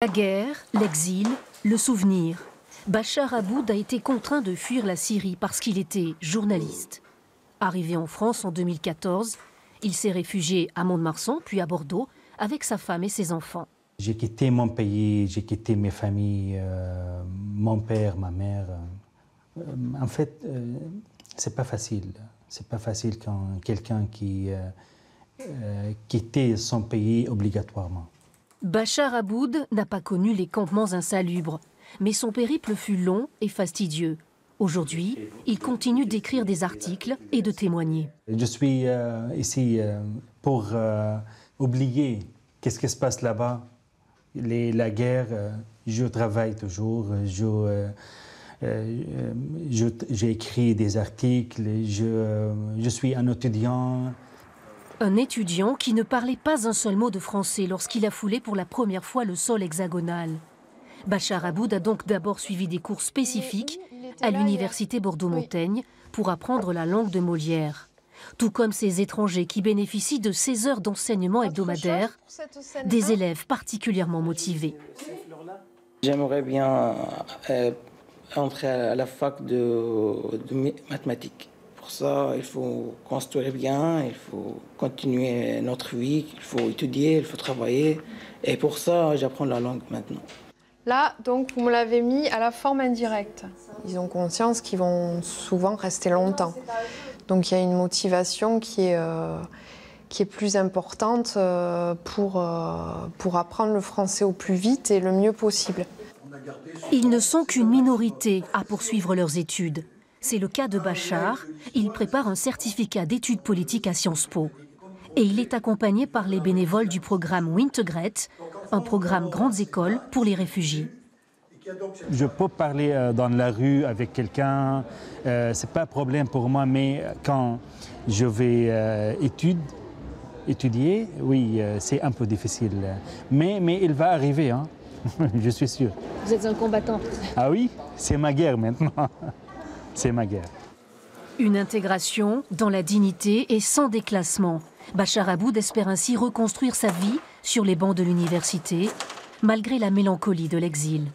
La guerre, l'exil, le souvenir. Bachar Aboud a été contraint de fuir la Syrie parce qu'il était journaliste. Arrivé en France en 2014, il s'est réfugié à Mont-de-Marsan, puis à Bordeaux, avec sa femme et ses enfants. J'ai quitté mon pays, j'ai quitté mes familles, mon père, ma mère. En fait, c'est pas facile. C'est pas facile quand quelqu'un qui quittait son pays obligatoirement. Bachar Aboud n'a pas connu les campements insalubres, mais son périple fut long et fastidieux. Aujourd'hui, il continue d'écrire des articles et de témoigner. Je suis ici pour oublier qu'est-ce qui se passe là-bas. La guerre, je travaille toujours, j'ai écrit des articles, je suis un étudiant. Un étudiant qui ne parlait pas un seul mot de français lorsqu'il a foulé pour la première fois le sol hexagonal. Bachar Aboud a donc d'abord suivi des cours spécifiques à l'université Bordeaux-Montaigne pour apprendre la langue de Molière. Tout comme ces étrangers qui bénéficient de 16 heures d'enseignement hebdomadaire, des élèves particulièrement motivés. J'aimerais bien entrer à la fac de mathématiques. Pour ça, il faut construire bien, il faut continuer notre vie, il faut étudier, il faut travailler. Et pour ça, j'apprends la langue maintenant. Là, donc, vous me l'avez mis à la forme indirecte. Ils ont conscience qu'ils vont souvent rester longtemps. Donc il y a une motivation qui est plus importante pour apprendre le français au plus vite et le mieux possible. Ils ne sont qu'une minorité à poursuivre leurs études. C'est le cas de Bachar. Il prépare un certificat d'études politiques à Sciences Po. Et il est accompagné par les bénévoles du programme Wintegret, un programme grandes écoles pour les réfugiés. Je peux parler dans la rue avec quelqu'un, c'est pas un problème pour moi, mais quand je vais étudier, oui, c'est un peu difficile. Mais il va arriver, hein. Je suis sûr. Vous êtes un combattant. Ah oui, c'est ma guerre maintenant. C'est ma guerre. Une intégration dans la dignité et sans déclassement. Bachar Aboud espère ainsi reconstruire sa vie sur les bancs de l'université, malgré la mélancolie de l'exil.